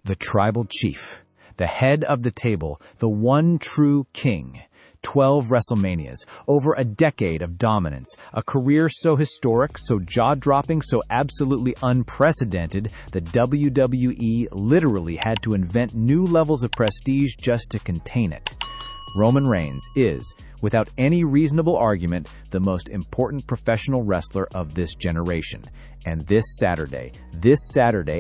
The tribal chief, the head of the table, the one true king. 12 WrestleManias, over a decade of dominance, a career so historic, so jaw-dropping, so absolutely unprecedented, the WWE literally had to invent new levels of prestige just to contain it. Roman Reigns is, without any reasonable argument, the most important professional wrestler of this generation. And this Saturday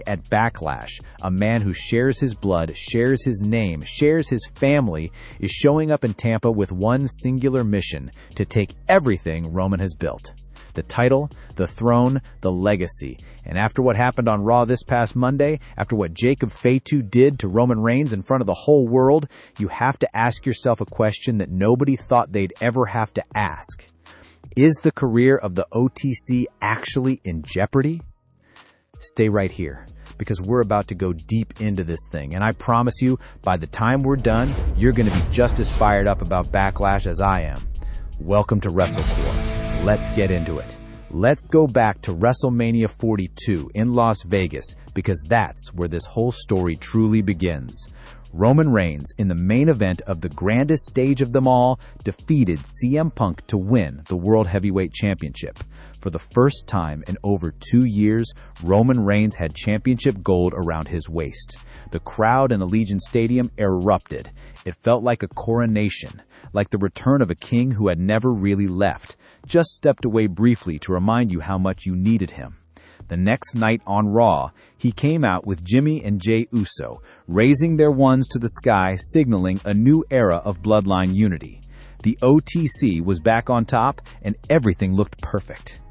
at Backlash, a man who shares his blood, shares his name, shares his family, is showing up in Tampa with one singular mission: to take everything Roman has built. The title, the throne, the legacy. And after what happened on Raw this past Monday, after what Jacob Fatu did to Roman Reigns in front of the whole world, you have to ask yourself a question that nobody thought they'd ever have to ask. Is the career of the OTC actually in jeopardy? Stay right here, because we're about to go deep into this thing. And I promise you, by the time we're done, you're going to be just as fired up about Backlash as I am. Welcome to WrestleCore. Let's get into it. Let's go back to WrestleMania 42 in Las Vegas, because that's where this whole story truly begins. Roman Reigns, in the main event of the grandest stage of them all, defeated CM Punk to win the World Heavyweight Championship. For the first time in over 2 years, Roman Reigns had championship gold around his waist. The crowd in Allegiant Stadium erupted. It felt like a coronation, like the return of a king who had never really left, just stepped away briefly to remind you how much you needed him. The next night on Raw, he came out with Jimmy and Jey Uso, raising their ones to the sky, signaling a new era of Bloodline unity. The OTC was back on top, and everything looked perfect.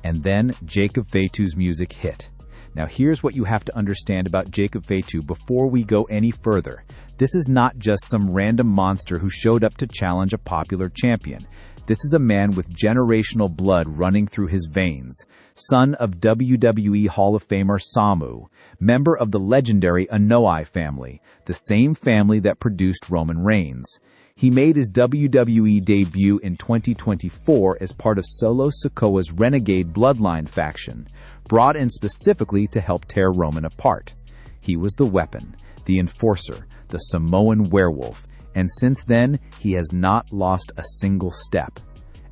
And then Jacob Fatu's music hit. Now here's what you have to understand about Jacob Fatu before we go any further. This is not just some random monster who showed up to challenge a popular champion. This is a man with generational blood running through his veins, son of WWE Hall of Famer Samu, member of the legendary Anoa'i family, the same family that produced Roman Reigns. He made his WWE debut in 2024 as part of Solo Sikoa's renegade Bloodline faction, brought in specifically to help tear Roman apart. He was the weapon, the enforcer, the Samoan Werewolf, and since then, he has not lost a single step.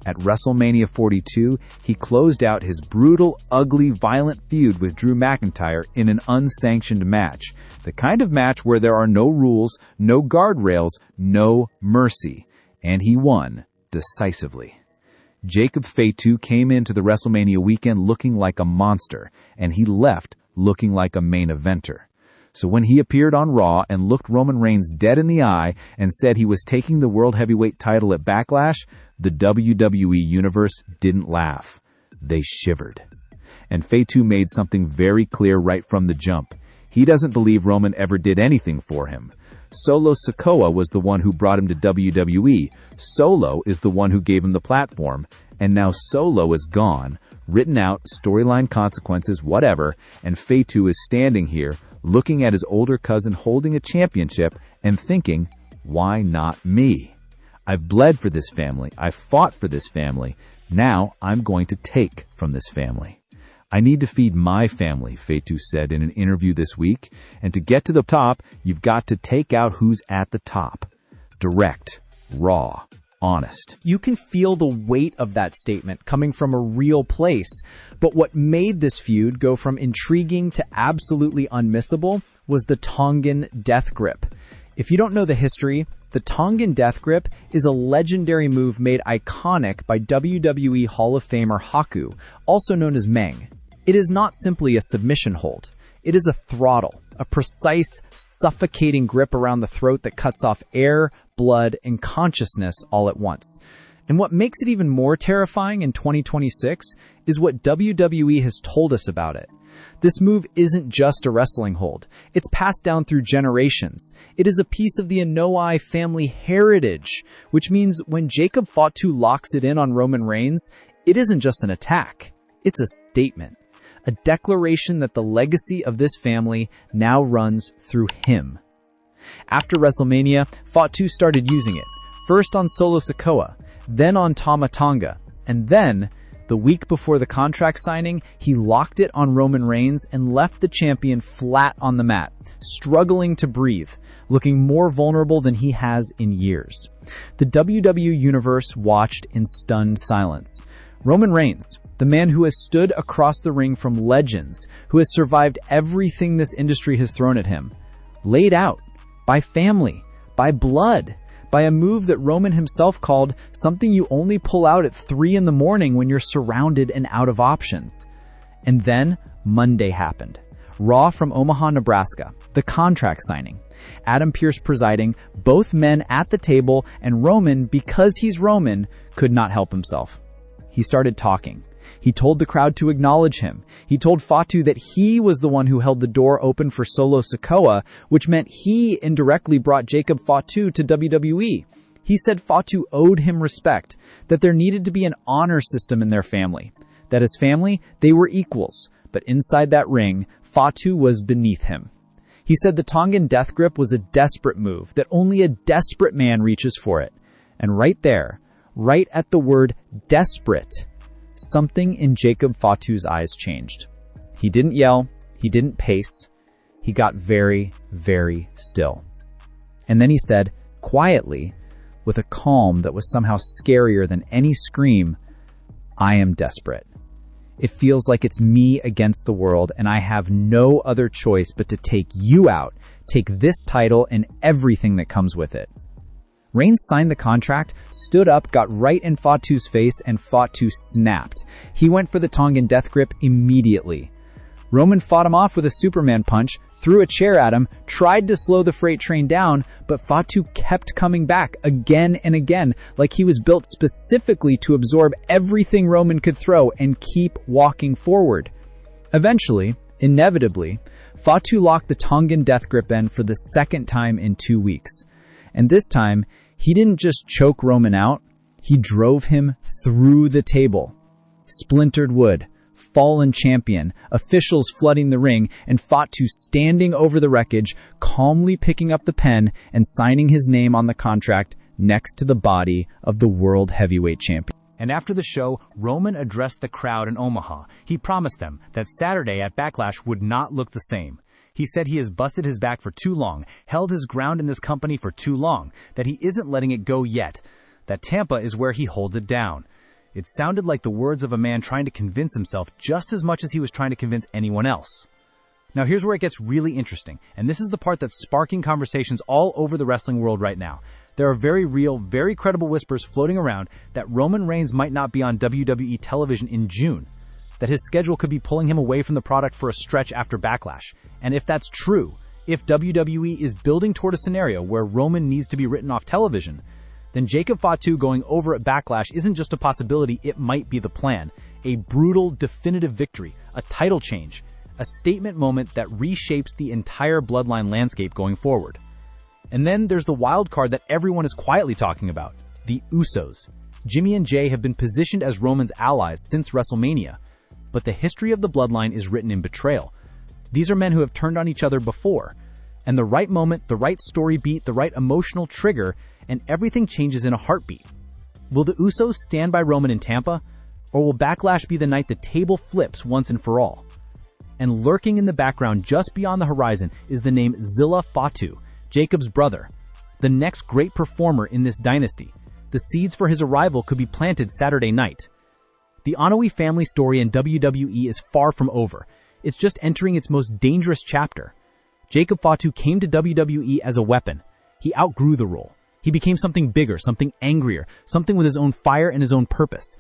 At WrestleMania 42, he closed out his brutal, ugly, violent feud with Drew McIntyre in an unsanctioned match. The kind of match where there are no rules, no guardrails, no mercy. And he won decisively. Jacob Fatu came into the WrestleMania weekend looking like a monster, and he left looking like a main eventer. So when he appeared on Raw and looked Roman Reigns dead in the eye and said he was taking the World Heavyweight title at Backlash, the WWE Universe didn't laugh. They shivered. And Fatu made something very clear right from the jump. He doesn't believe Roman ever did anything for him. Solo Sikoa was the one who brought him to WWE. Solo is the one who gave him the platform. And now Solo is gone, written out, storyline consequences, whatever, and Fatu is standing here looking at his older cousin holding a championship and thinking, why not me? I've bled for this family. I've fought for this family. Now I'm going to take from this family. I need to feed my family, Fatu said in an interview this week. And to get to the top, you've got to take out who's at the top. Direct, raw, honest. You can feel the weight of that statement coming from a real place. But what made this feud go from intriguing to absolutely unmissable was the Tongan Death Grip. If you don't know the history, the Tongan Death Grip is a legendary move made iconic by WWE Hall of Famer Haku, also known as Meng. It is not simply a submission hold. It is a throttle, a precise, suffocating grip around the throat that cuts off air, blood, and consciousness all at once. And what makes it even more terrifying in 2026 is what WWE has told us about it. This move isn't just a wrestling hold. It's passed down through generations. It is a piece of the Anoa'i family heritage, which means when Jacob Fatu locks it in on Roman Reigns, it isn't just an attack. It's a statement. A declaration that the legacy of this family now runs through him. After WrestleMania, Fatu started using it, first on Solo Sikoa, then on Tama Tonga, and then The week before the contract signing, he locked it on Roman Reigns and left the champion flat on the mat, struggling to breathe, looking more vulnerable than he has in years. The WWE Universe watched in stunned silence. Roman Reigns, the man who has stood across the ring from legends, who has survived everything this industry has thrown at him, laid out by family, by blood, by a move that Roman himself called something you only pull out at 3 in the morning when you're surrounded and out of options. And then Monday happened. Raw from Omaha, Nebraska, the contract signing. Adam Pearce presiding, both men at the table, and Roman, because he's Roman, could not help himself. He started talking. He told the crowd to acknowledge him. He told Fatu that he was the one who held the door open for Solo Sikoa, which meant he indirectly brought Jacob Fatu to WWE. He said Fatu owed him respect, that there needed to be an honor system in their family, that as family, they were equals, but inside that ring, Fatu was beneath him. He said the Tongan Death Grip was a desperate move, that only a desperate man reaches for it. And right there, right at the word desperate, something in Jacob Fatu's eyes changed. He didn't yell. He didn't pace. He got very, very still. And then he said, quietly, with a calm that was somehow scarier than any scream, I am desperate. It feels like it's me against the world, and I have no other choice but to take you out, take this title and everything that comes with it. Reigns signed the contract, stood up, got right in Fatu's face, and Fatu snapped. He went for the Tongan Death Grip immediately. Roman fought him off with a Superman punch, threw a chair at him, tried to slow the freight train down, but Fatu kept coming back again and again, like he was built specifically to absorb everything Roman could throw and keep walking forward. Eventually, inevitably, Fatu locked the Tongan Death Grip end for the second time in 2 weeks. And this time, he didn't just choke Roman out, he drove him through the table. Splintered wood, fallen champion, officials flooding the ring, and Fatu standing over the wreckage, calmly picking up the pen and signing his name on the contract next to the body of the World Heavyweight Champion. And after the show, Roman addressed the crowd in Omaha. He promised them that Saturday at Backlash would not look the same. He said he has busted his back for too long, held his ground in this company for too long, that he isn't letting it go yet, that Tampa is where he holds it down. It sounded like the words of a man trying to convince himself just as much as he was trying to convince anyone else. Now here's where it gets really interesting, and this is the part that's sparking conversations all over the wrestling world right now. There are very real, very credible whispers floating around that Roman Reigns might not be on WWE television in June, that his schedule could be pulling him away from the product for a stretch after Backlash. And if that's true, if WWE is building toward a scenario where Roman needs to be written off television, then Jacob Fatu going over at Backlash isn't just a possibility, it might be the plan. A brutal, definitive victory, a title change, a statement moment that reshapes the entire Bloodline landscape going forward. And then there's the wild card that everyone is quietly talking about, the Usos. Jimmy and Jay have been positioned as Roman's allies since WrestleMania, but the history of the Bloodline is written in betrayal. These are men who have turned on each other before, and the right moment, the right story beat, the right emotional trigger, and everything changes in a heartbeat. Will the Usos stand by Roman in Tampa, or will Backlash be the night the table flips once and for all? And lurking in the background just beyond the horizon is the name Zilla Fatu, Jacob's brother, the next great performer in this dynasty. The seeds for his arrival could be planted Saturday night. The Anoa'i family story in WWE is far from over. It's just entering its most dangerous chapter. Jacob Fatu came to WWE as a weapon. He outgrew the role. He became something bigger, something angrier, something with his own fire and his own purpose.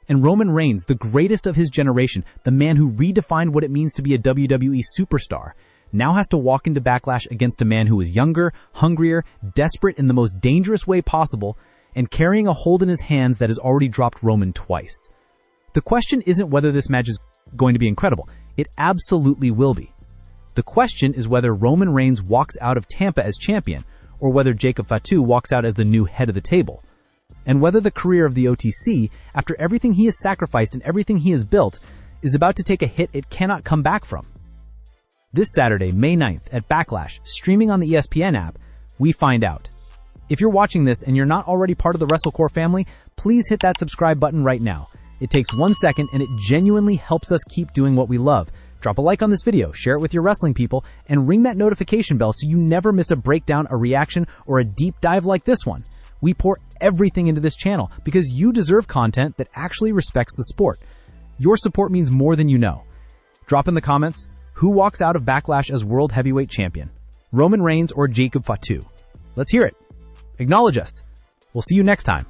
And Roman Reigns, the greatest of his generation, the man who redefined what it means to be a WWE superstar, now has to walk into Backlash against a man who is younger, hungrier, desperate in the most dangerous way possible, and carrying a hold in his hands that has already dropped Roman twice. The question isn't whether this match is going to be incredible. It absolutely will be. The question is whether Roman Reigns walks out of Tampa as champion, or whether Jacob Fatu walks out as the new head of the table. And whether the career of the OTC, after everything he has sacrificed and everything he has built, is about to take a hit it cannot come back from. This Saturday, May 9th, at Backlash, streaming on the ESPN app, we find out. If you're watching this and you're not already part of the WrestleCore family, please hit that subscribe button right now. It takes 1 second and it genuinely helps us keep doing what we love. Drop a like on this video, share it with your wrestling people, and ring that notification bell so you never miss a breakdown, a reaction, or a deep dive like this one. We pour everything into this channel because you deserve content that actually respects the sport. Your support means more than you know. Drop in the comments, who walks out of Backlash as World Heavyweight Champion? Roman Reigns or Jacob Fatu? Let's hear it. Acknowledge us. We'll see you next time.